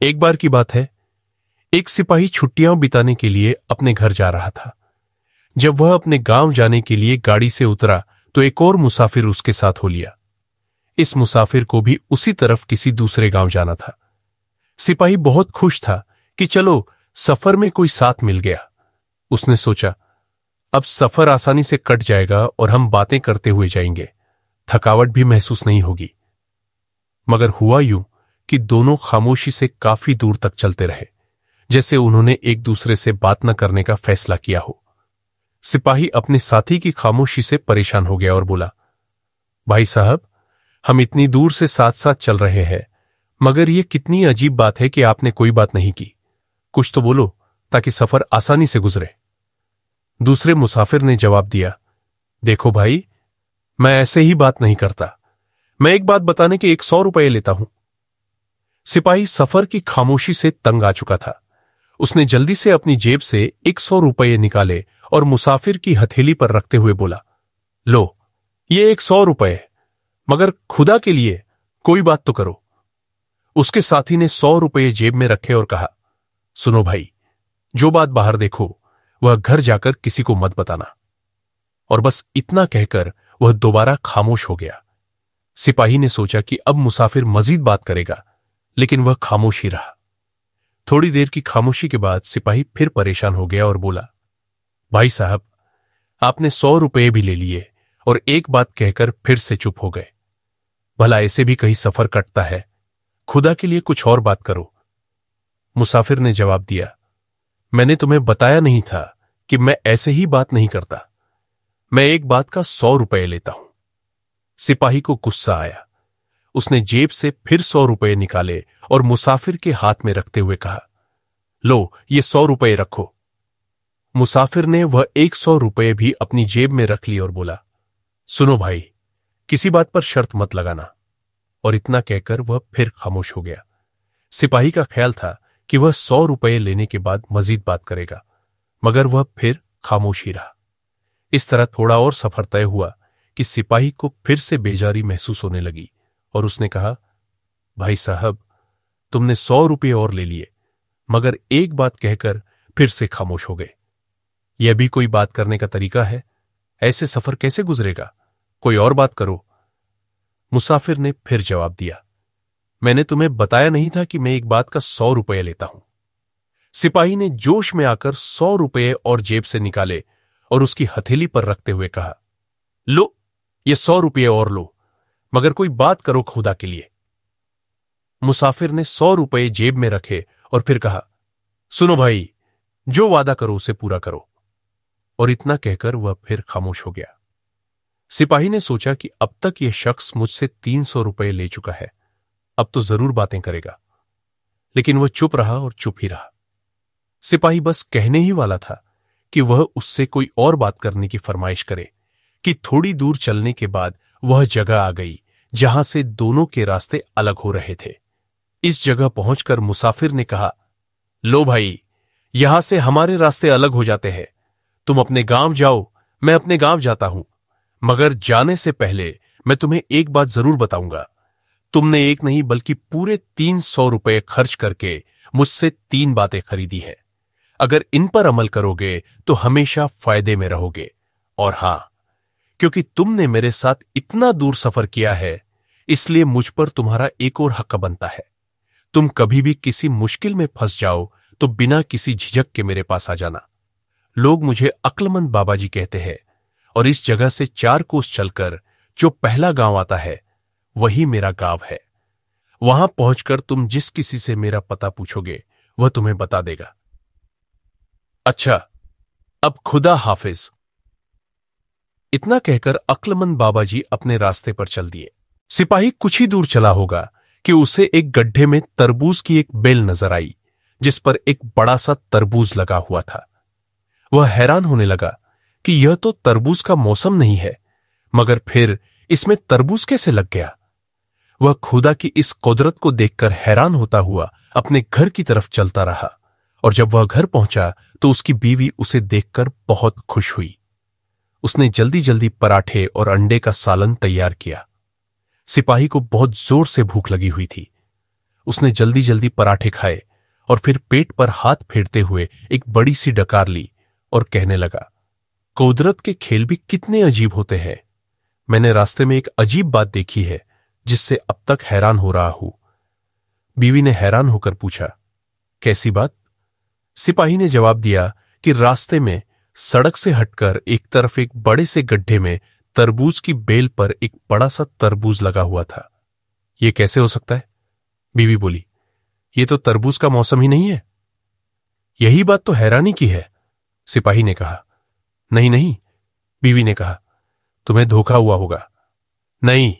एक बार की बात है, एक सिपाही छुट्टियां बिताने के लिए अपने घर जा रहा था। जब वह अपने गांव जाने के लिए गाड़ी से उतरा तो एक और मुसाफिर उसके साथ हो लिया। इस मुसाफिर को भी उसी तरफ किसी दूसरे गांव जाना था। सिपाही बहुत खुश था कि चलो सफर में कोई साथ मिल गया। उसने सोचा, अब सफर आसानी से कट जाएगा और हम बातें करते हुए जाएंगे, थकावट भी महसूस नहीं होगी। मगर हुआ यूं कि दोनों खामोशी से काफी दूर तक चलते रहे, जैसे उन्होंने एक दूसरे से बात न करने का फैसला किया हो। सिपाही अपने साथी की खामोशी से परेशान हो गया और बोला, भाई साहब, हम इतनी दूर से साथ साथ चल रहे हैं, मगर यह कितनी अजीब बात है कि आपने कोई बात नहीं की। कुछ तो बोलो ताकि सफर आसानी से गुजरे। दूसरे मुसाफिर ने जवाब दिया, देखो भाई, मैं ऐसे ही बात नहीं करता। मैं एक बात बताने के 100 रुपये लेता हूं। सिपाही सफर की खामोशी से तंग आ चुका था। उसने जल्दी से अपनी जेब से 100 रुपये निकाले और मुसाफिर की हथेली पर रखते हुए बोला, लो, ये 100 रुपये, मगर खुदा के लिए कोई बात तो करो। उसके साथी ने 100 रुपये जेब में रखे और कहा, सुनो भाई, जो बात बाहर देखो वह घर जाकर किसी को मत बताना। और बस इतना कहकर वह दोबारा खामोश हो गया। सिपाही ने सोचा कि अब मुसाफिर मजीद बात करेगा, लेकिन वह खामोश ही रहा। थोड़ी देर की खामोशी के बाद सिपाही फिर परेशान हो गया और बोला, भाई साहब, आपने 100 रुपये भी ले लिए और एक बात कहकर फिर से चुप हो गए। भला ऐसे भी कहीं सफर कटता है, खुदा के लिए कुछ और बात करो। मुसाफिर ने जवाब दिया, मैंने तुम्हें बताया नहीं था कि मैं ऐसे ही बात नहीं करता। मैं एक बात का 100 रुपये लेता हूं। सिपाही को गुस्सा आया। उसने जेब से फिर 100 रुपये निकाले और मुसाफिर के हाथ में रखते हुए कहा, लो, ये 100 रुपये रखो। मुसाफिर ने वह 100 रुपये भी अपनी जेब में रख ली और बोला, सुनो भाई, किसी बात पर शर्त मत लगाना। और इतना कहकर वह फिर खामोश हो गया। सिपाही का ख्याल था कि वह 100 रुपये लेने के बाद मजीद बात करेगा, मगर वह फिर खामोश ही रहा। इस तरह थोड़ा और सफर तय हुआ कि सिपाही को फिर से बेजारी महसूस होने लगी और उसने कहा, भाई साहब, तुमने 100 रुपये और ले लिए, मगर एक बात कहकर फिर से खामोश हो गए। यह भी कोई बात करने का तरीका है? ऐसे सफर कैसे गुजरेगा? कोई और बात करो। मुसाफिर ने फिर जवाब दिया, मैंने तुम्हें बताया नहीं था कि मैं एक बात का 100 रुपये लेता हूं। सिपाही ने जोश में आकर 100 रुपये और जेब से निकाले और उसकी हथेली पर रखते हुए कहा, लो, ये 100 रुपये और लो, मगर कोई बात करो खुदा के लिए। मुसाफिर ने 100 रुपये जेब में रखे और फिर कहा, सुनो भाई, जो वादा करो उसे पूरा करो। और इतना कहकर वह फिर खामोश हो गया। सिपाही ने सोचा कि अब तक यह शख्स मुझसे 300 रुपये ले चुका है, अब तो जरूर बातें करेगा। लेकिन वह चुप रहा और चुप ही रहा। सिपाही बस कहने ही वाला था कि वह उससे कोई और बात करने की फरमाइश करे कि थोड़ी दूर चलने के बाद वह जगह आ गई जहां से दोनों के रास्ते अलग हो रहे थे। इस जगह पहुंचकर मुसाफिर ने कहा, लो भाई, यहां से हमारे रास्ते अलग हो जाते हैं। तुम अपने गांव जाओ, मैं अपने गांव जाता हूं, मगर जाने से पहले मैं तुम्हें एक बात जरूर बताऊंगा। तुमने एक नहीं बल्कि पूरे 300 रुपये खर्च करके मुझसे 3 बातें खरीदी है। अगर इन पर अमल करोगे तो हमेशा फायदे में रहोगे। और हां, क्योंकि तुमने मेरे साथ इतना दूर सफर किया है, इसलिए मुझ पर तुम्हारा एक और हक बनता है। तुम कभी भी किसी मुश्किल में फंस जाओ तो बिना किसी झिझक के मेरे पास आ जाना। लोग मुझे अक्लमंद बाबा जी कहते हैं और इस जगह से 4 कोस चलकर जो पहला गांव आता है वही मेरा गांव है। वहां पहुंचकर तुम जिस किसी से मेरा पता पूछोगे वह तुम्हें बता देगा। अच्छा, अब खुदा हाफिज। इतना कहकर अक्लमंद बाबा जी अपने रास्ते पर चल दिए। सिपाही कुछ ही दूर चला होगा कि उसे एक गड्ढे में तरबूज की एक बेल नजर आई, जिस पर एक बड़ा सा तरबूज लगा हुआ था। वह हैरान होने लगा कि यह तो तरबूज का मौसम नहीं है, मगर फिर इसमें तरबूज कैसे लग गया। वह खुदा की इस कुदरत को देखकर हैरान होता हुआ अपने घर की तरफ चलता रहा, और जब वह घर पहुंचा तो उसकी बीवी उसे देखकर बहुत खुश हुई। उसने जल्दी जल्दी पराठे और अंडे का सालन तैयार किया। सिपाही को बहुत जोर से भूख लगी हुई थी। उसने जल्दी जल्दी पराठे खाए और फिर पेट पर हाथ फेरते हुए एक बड़ी सी डकार ली और कहने लगा, कुदरत के खेल भी कितने अजीब होते हैं। मैंने रास्ते में एक अजीब बात देखी है जिससे अब तक हैरान हो रहा हूं। बीवी ने हैरान होकर पूछा, कैसी बात? सिपाही ने जवाब दिया कि रास्ते में सड़क से हटकर एक तरफ एक बड़े से गड्ढे में तरबूज की बेल पर एक बड़ा सा तरबूज लगा हुआ था। यह कैसे हो सकता है? बीवी बोली, यह तो तरबूज का मौसम ही नहीं है। यही बात तो हैरानी की है, सिपाही ने कहा। नहीं नहीं, बीवी ने कहा, तुम्हें धोखा हुआ होगा। नहीं,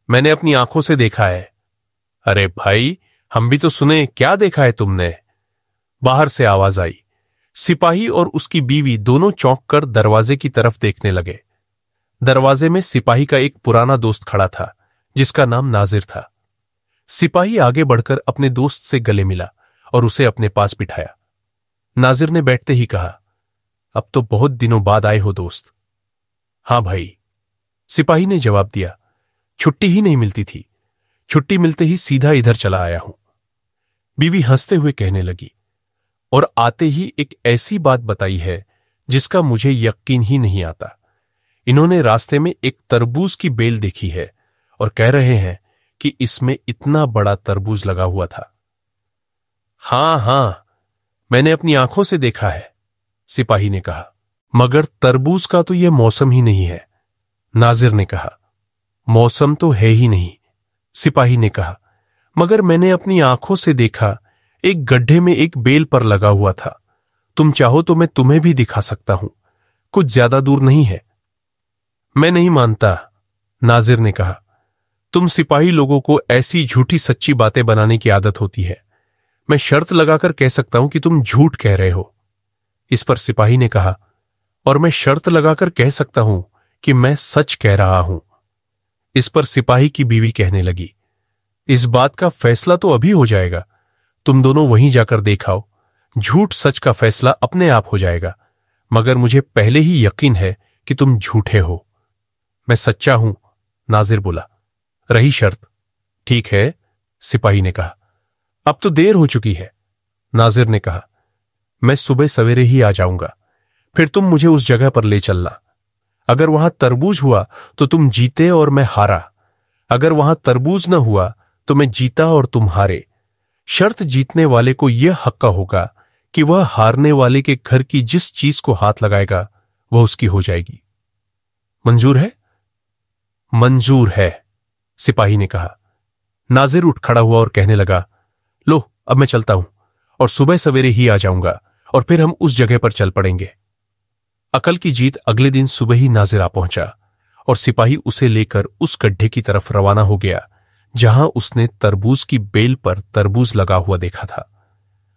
मैंने अपनी आंखों से देखा है। अरे भाई, हम भी तो सुने, क्या देखा है तुमने? बाहर से आवाज आई। सिपाही और उसकी बीवी दोनों चौंक कर दरवाजे की तरफ देखने लगे। दरवाजे में सिपाही का एक पुराना दोस्त खड़ा था जिसका नाम नाजिर था। सिपाही आगे बढ़कर अपने दोस्त से गले मिला और उसे अपने पास बिठाया। नाजिर ने बैठते ही कहा, अब तो बहुत दिनों बाद आए हो दोस्त। हां भाई, सिपाही ने जवाब दिया, छुट्टी ही नहीं मिलती थी। छुट्टी मिलते ही सीधा इधर चला आया हूं। बीवी हंसते हुए कहने लगी, और आते ही एक ऐसी बात बताई है जिसका मुझे यकीन ही नहीं आता। इन्होंने रास्ते में एक तरबूज की बेल देखी है और कह रहे हैं कि इसमें इतना बड़ा तरबूज लगा हुआ था। हां हां, मैंने अपनी आंखों से देखा है, सिपाही ने कहा। मगर तरबूज का तो यह मौसम ही नहीं है, नाजिर ने कहा। मौसम तो है ही नहीं, सिपाही ने कहा, मगर मैंने अपनी आंखों से देखा, एक गड्ढे में एक बेल पर लगा हुआ था। तुम चाहो तो मैं तुम्हें भी दिखा सकता हूं, कुछ ज्यादा दूर नहीं है। मैं नहीं मानता, नाजिर ने कहा। तुम सिपाही लोगों को ऐसी झूठी सच्ची बातें बनाने की आदत होती है। मैं शर्त लगाकर कह सकता हूं कि तुम झूठ कह रहे हो। इस पर सिपाही ने कहा, और मैं शर्त लगाकर कह सकता हूं कि मैं सच कह रहा हूं। इस पर सिपाही की बीवी कहने लगी, इस बात का फैसला तो अभी हो जाएगा, तुम दोनों वहीं जाकर देखाओ, झूठ सच का फैसला अपने आप हो जाएगा। मगर मुझे पहले ही यकीन है कि तुम झूठे हो। मैं सच्चा हूं, नाजिर बोला। रही शर्त। ठीक है, सिपाही ने कहा। अब तो देर हो चुकी है, नाजिर ने कहा। मैं सुबह सवेरे ही आ जाऊंगा, फिर तुम मुझे उस जगह पर ले चलना। अगर वहां तरबूज हुआ तो तुम जीते और मैं हारा, अगर वहां तरबूज न हुआ तो मैं जीता और तुम हारे। शर्त जीतने वाले को यह हक्का होगा कि वह हारने वाले के घर की जिस चीज को हाथ लगाएगा वह उसकी हो जाएगी। मंजूर है? मंजूर है, सिपाही ने कहा। नाजिर उठ खड़ा हुआ और कहने लगा, लो अब मैं चलता हूं और सुबह सवेरे ही आ जाऊंगा और फिर हम उस जगह पर चल पड़ेंगे। अकल की जीत अगले दिन सुबह ही नाजिर आ पहुंचा और सिपाही उसे लेकर उस गड्ढे की तरफ रवाना हो गया जहां उसने तरबूज की बेल पर तरबूज लगा हुआ देखा था।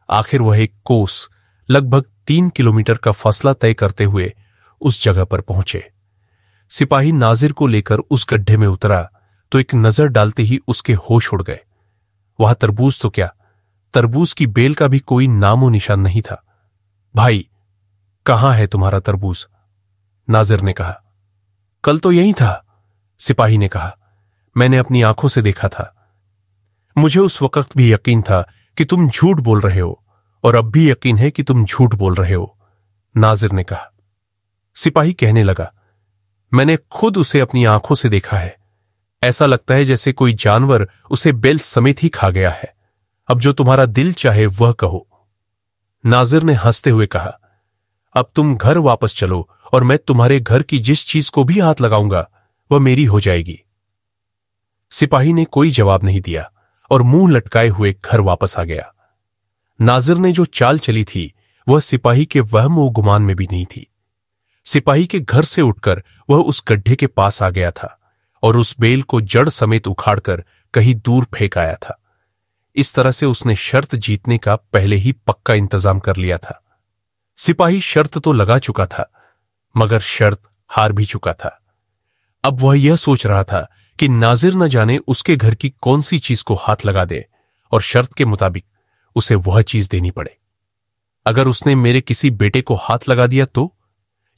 आखिर वह एक कोस, लगभग 3 किलोमीटर का फासला तय करते हुए उस जगह पर पहुंचे। सिपाही नाजिर को लेकर उस गड्ढे में उतरा तो एक नजर डालते ही उसके होश उड़ गए। वहां तरबूज तो क्या, तरबूज की बेल का भी कोई नामो निशान नहीं था। भाई, कहां है तुम्हारा तरबूज? नाजिर ने कहा। कल तो यही था, सिपाही ने कहा। मैंने अपनी आंखों से देखा था। मुझे उस वक्त भी यकीन था कि तुम झूठ बोल रहे हो और अब भी यकीन है कि तुम झूठ बोल रहे हो, नाजिर ने कहा। सिपाही कहने लगा, मैंने खुद उसे अपनी आंखों से देखा है। ऐसा लगता है जैसे कोई जानवर उसे बेल समेत ही खा गया है। अब जो तुम्हारा दिल चाहे वह कहो। नाजिर ने हंसते हुए कहा, अब तुम घर वापस चलो और मैं तुम्हारे घर की जिस चीज को भी हाथ लगाऊंगा वह मेरी हो जाएगी। सिपाही ने कोई जवाब नहीं दिया और मुंह लटकाए हुए घर वापस आ गया। नाजिर ने जो चाल चली थी वह सिपाही के वहम व गुमान में भी नहीं थी। सिपाही के घर से उठकर वह उस गड्ढे के पास आ गया था और उस बेल को जड़ समेत उखाड़कर कहीं दूर फेंक आया था। इस तरह से उसने शर्त जीतने का पहले ही पक्का इंतजाम कर लिया था। सिपाही शर्त तो लगा चुका था मगर शर्त हार भी चुका था। अब वह यह सोच रहा था कि नाजिर न जाने उसके घर की कौन सी चीज को हाथ लगा दे और शर्त के मुताबिक उसे वह चीज देनी पड़े। अगर उसने मेरे किसी बेटे को हाथ लगा दिया तो,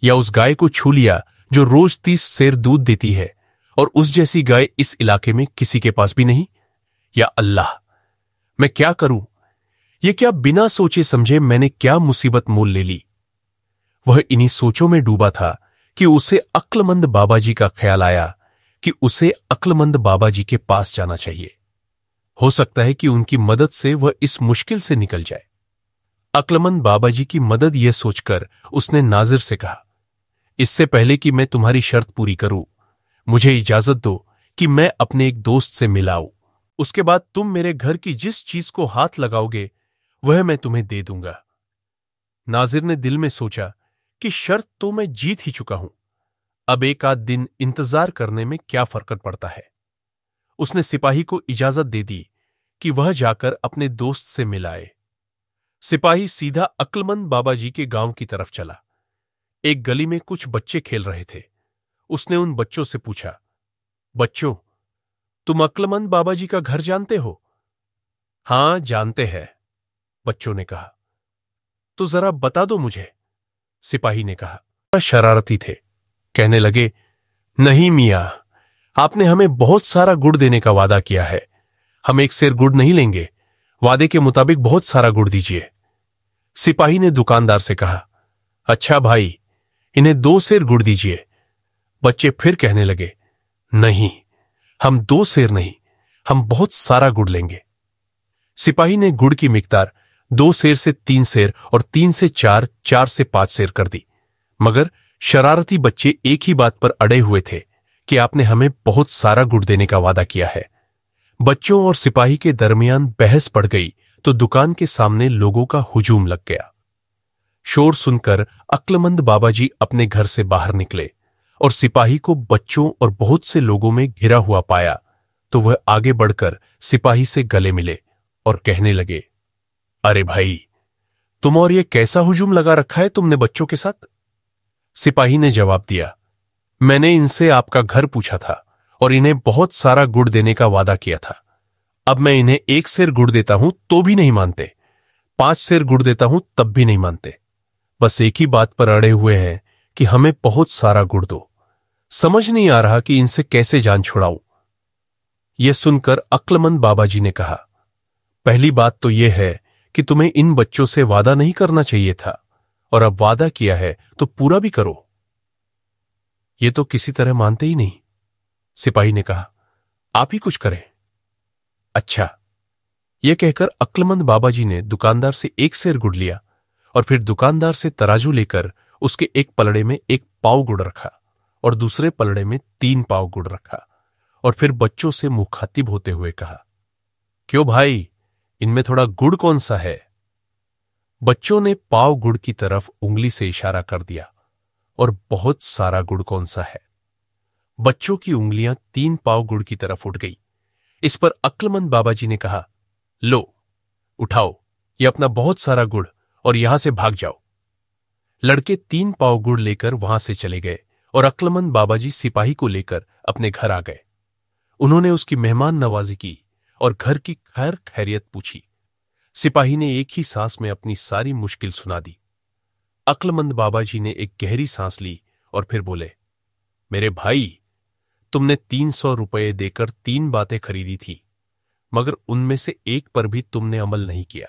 या उस गाय को छू लिया जो रोज 30 सेर दूध देती है और उस जैसी गाय इस इलाके में किसी के पास भी नहीं, या अल्लाह, मैं क्या करूं? ये क्या बिना सोचे समझे मैंने क्या मुसीबत मोल ले ली? वह इन्हीं सोचों में डूबा था कि उसे अक्लमंद बाबाजी का ख्याल आया कि उसे अक्लमंद बाबाजी के पास जाना चाहिए। हो सकता है कि उनकी मदद से वह इस मुश्किल से निकल जाए। अक्लमंद बाबाजी की मदद यह सोचकर उसने नाजिर से कहा, इससे पहले कि मैं तुम्हारी शर्त पूरी करूं, मुझे इजाजत दो कि मैं अपने एक दोस्त से मिलाऊं। उसके बाद तुम मेरे घर की जिस चीज को हाथ लगाओगे वह मैं तुम्हें दे दूंगा। नाजिर ने दिल में सोचा कि शर्त तो मैं जीत ही चुका हूं, अब एक आध दिन इंतजार करने में क्या फर्क पड़ता है। उसने सिपाही को इजाजत दे दी कि वह जाकर अपने दोस्त से मिलाए। सिपाही सीधा अक्लमंद बाबाजी के गांव की तरफ चला। एक गली में कुछ बच्चे खेल रहे थे। उसने उन बच्चों से पूछा, बच्चों, तुम अक्लमंद बाबाजी का घर जानते हो? हां, जानते हैं, बच्चों ने कहा। तो जरा बता दो मुझे, सिपाही ने कहा। शरारती थे, कहने लगे, नहीं मियां, आपने हमें बहुत सारा गुड़ देने का वादा किया है, हम एक सेर गुड़ नहीं लेंगे, वादे के मुताबिक बहुत सारा गुड़ दीजिए। सिपाही ने दुकानदार से कहा, अच्छा भाई, इन्हें 2 सेर गुड़ दीजिए। बच्चे फिर कहने लगे, नहीं, हम 2 सेर नहीं, हम बहुत सारा गुड़ लेंगे। सिपाही ने गुड़ की मिकदार 2 सेर से 3 सेर और 3 से 4, 4 से 5 सेर कर दी। मगर शरारती बच्चे एक ही बात पर अड़े हुए थे कि आपने हमें बहुत सारा गुड़ देने का वादा किया है। बच्चों और सिपाही के दरमियान बहस पड़ गई तो दुकान के सामने लोगों का हुजूम लग गया। शोर सुनकर अक्लमंद बाबाजी अपने घर से बाहर निकले और सिपाही को बच्चों और बहुत से लोगों में घिरा हुआ पाया तो वह आगे बढ़कर सिपाही से गले मिले और कहने लगे, अरे भाई, तुम और ये कैसा हुजूम लगा रखा है तुमने बच्चों के साथ? सिपाही ने जवाब दिया, मैंने इनसे आपका घर पूछा था और इन्हें बहुत सारा गुड़ देने का वादा किया था। अब मैं इन्हें 1 सेर गुड़ देता हूं तो भी नहीं मानते, 5 सेर गुड़ देता हूं तब भी नहीं मानते। बस एक ही बात पर अड़े हुए हैं कि हमें बहुत सारा गुड़ दो। समझ नहीं आ रहा कि इनसे कैसे जान छुड़ाऊं। यह सुनकर अक्लमंद बाबाजी ने कहा, पहली बात तो यह है कि तुम्हें इन बच्चों से वादा नहीं करना चाहिए था, और अब वादा किया है तो पूरा भी करो। ये तो किसी तरह मानते ही नहीं। सिपाही ने कहा, आप ही कुछ करें। अच्छा, यह कहकर अक्लमंद बाबाजी ने दुकानदार से 1 सेर गुड़ लिया और फिर दुकानदार से तराजू लेकर उसके एक पलड़े में 1 पाव गुड़ रखा और दूसरे पलड़े में 3 पाव गुड़ रखा और फिर बच्चों से मुखातिब होते हुए कहा, क्यों भाई, इनमें थोड़ा गुड़ कौन सा है? बच्चों ने पाव गुड़ की तरफ उंगली से इशारा कर दिया और बहुत सारा गुड़ कौन सा है? बच्चों की उंगलियां 3 पाव गुड़ की तरफ उठ गई। इस पर अक्लमंद बाबाजी ने कहा, लो, उठाओ ये अपना बहुत सारा गुड़ और यहां से भाग जाओ। लड़के 3 पाव गुड़ लेकर वहां से चले गए और अक्लमंद बाबाजी सिपाही को लेकर अपने घर आ गए। उन्होंने उसकी मेहमान नवाजी की और घर की खैर खैरियत पूछी। सिपाही ने एक ही सांस में अपनी सारी मुश्किल सुना दी। अक्लमंद बाबाजी ने एक गहरी सांस ली और फिर बोले, मेरे भाई, तुमने 300 रुपये देकर 3 बातें खरीदी थी, मगर उनमें से एक पर भी तुमने अमल नहीं किया।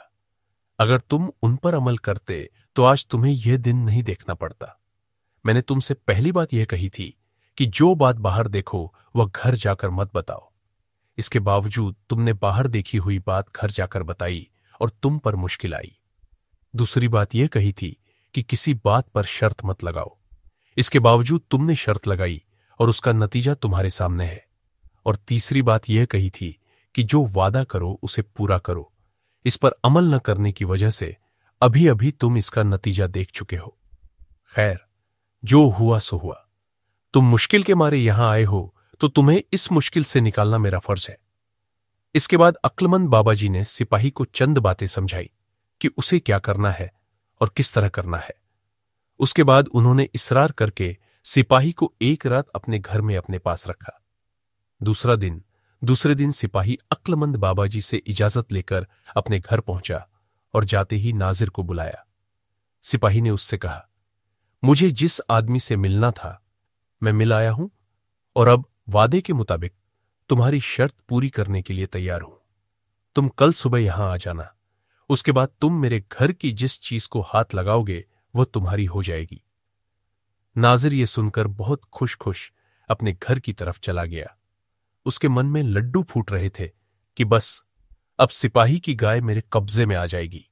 अगर तुम उन पर अमल करते तो आज तुम्हें यह दिन नहीं देखना पड़ता। मैंने तुमसे पहली बात यह कही थी कि जो बात बाहर देखो वह घर जाकर मत बताओ। इसके बावजूद तुमने बाहर देखी हुई बात घर जाकर बताई और तुम पर मुश्किल आई। दूसरी बात यह कही थी कि किसी बात पर शर्त मत लगाओ। इसके बावजूद तुमने शर्त लगाई और उसका नतीजा तुम्हारे सामने है। और तीसरी बात यह कही थी कि जो वादा करो उसे पूरा करो। इस पर अमल न करने की वजह से अभी अभी तुम इसका नतीजा देख चुके हो। खैर, जो हुआ सो हुआ। तुम मुश्किल के मारे यहां आए हो तो तुम्हें इस मुश्किल से निकालना मेरा फर्ज है। इसके बाद अक्लमंद बाबाजी ने सिपाही को चंद बातें समझाई कि उसे क्या करना है और किस तरह करना है। उसके बाद उन्होंने इसरार करके सिपाही को एक रात अपने घर में अपने पास रखा। दूसरे दिन सिपाही अक्लमंद बाबाजी से इजाजत लेकर अपने घर पहुंचा और जाते ही नाजिर को बुलाया। सिपाही ने उससे कहा, मुझे जिस आदमी से मिलना था मैं मिल आया हूं और अब वादे के मुताबिक तुम्हारी शर्त पूरी करने के लिए तैयार हूं। तुम कल सुबह यहां आ जाना। उसके बाद तुम मेरे घर की जिस चीज को हाथ लगाओगे वह तुम्हारी हो जाएगी। नाजिर ये सुनकर बहुत खुश खुश अपने घर की तरफ चला गया। उसके मन में लड्डू फूट रहे थे कि बस अब सिपाही की गाय मेरे कब्जे में आ जाएगी।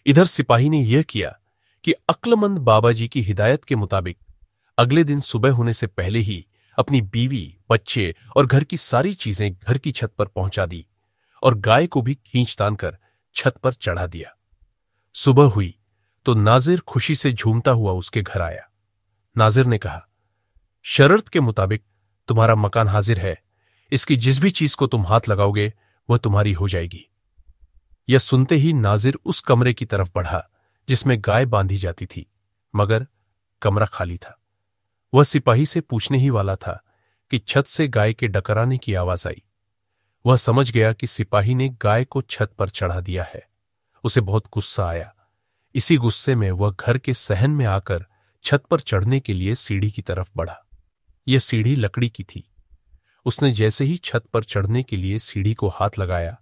इधर सिपाही ने यह किया कि अक्लमंद बाबा जी की हिदायत के मुताबिक अगले दिन सुबह होने से पहले ही अपनी बीवी, बच्चे और घर की सारी चीजें घर की छत पर पहुंचा दी और गाय को भी खींच तान कर छत पर चढ़ा दिया। सुबह हुई तो नाजिर खुशी से झूमता हुआ उसके घर आया। नाजिर ने कहा, शर्त के मुताबिक तुम्हारा मकान हाजिर है। इसकी जिस भी चीज को तुम हाथ लगाओगे वह तुम्हारी हो जाएगी। यह सुनते ही नाजिर उस कमरे की तरफ बढ़ा जिसमें गाय बांधी जाती थी, मगर कमरा खाली था। वह सिपाही से पूछने ही वाला था कि छत से गाय के डकराने की आवाज आई। वह समझ गया कि सिपाही ने गाय को छत पर चढ़ा दिया है। उसे बहुत गुस्सा आया। इसी गुस्से में वह घर के सहन में आकर छत पर चढ़ने के लिए सीढ़ी की तरफ बढ़ा। यह सीढ़ी लकड़ी की थी। उसने जैसे ही छत पर चढ़ने के लिए सीढ़ी को हाथ लगाया,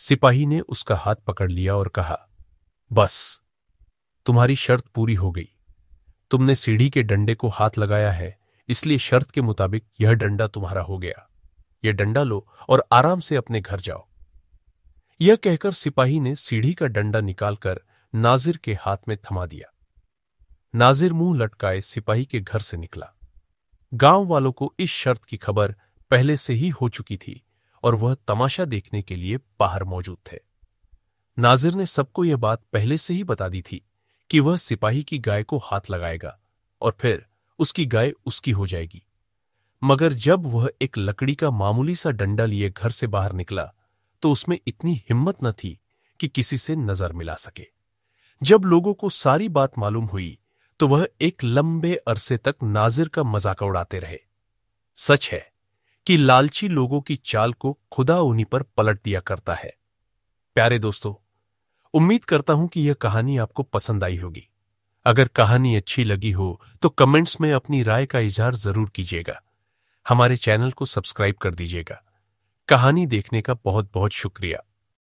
सिपाही ने उसका हाथ पकड़ लिया और कहा, बस तुम्हारी शर्त पूरी हो गई। तुमने सीढ़ी के डंडे को हाथ लगाया है, इसलिए शर्त के मुताबिक यह डंडा तुम्हारा हो गया। यह डंडा लो और आराम से अपने घर जाओ। यह कहकर सिपाही ने सीढ़ी का डंडा निकालकर नाजिर के हाथ में थमा दिया। नाजिर मुंह लटकाए सिपाही के घर से निकला। गांव वालों को इस शर्त की खबर पहले से ही हो चुकी थी और वह तमाशा देखने के लिए बाहर मौजूद थे। नाजिर ने सबको यह बात पहले से ही बता दी थी कि वह सिपाही की गाय को हाथ लगाएगा और फिर उसकी गाय उसकी हो जाएगी। मगर जब वह एक लकड़ी का मामूली सा डंडा लिए घर से बाहर निकला तो उसमें इतनी हिम्मत न थी कि किसी से नजर मिला सके। जब लोगों को सारी बात मालूम हुई तो वह एक लंबे अरसे तक नाजिर का मजाक उड़ाते रहे। सच है कि लालची लोगों की चाल को खुदा उन्हीं पर पलट दिया करता है। प्यारे दोस्तों, उम्मीद करता हूं कि यह कहानी आपको पसंद आई होगी। अगर कहानी अच्छी लगी हो तो कमेंट्स में अपनी राय का इजहार जरूर कीजिएगा। हमारे चैनल को सब्सक्राइब कर दीजिएगा। कहानी देखने का बहुत बहुत शुक्रिया।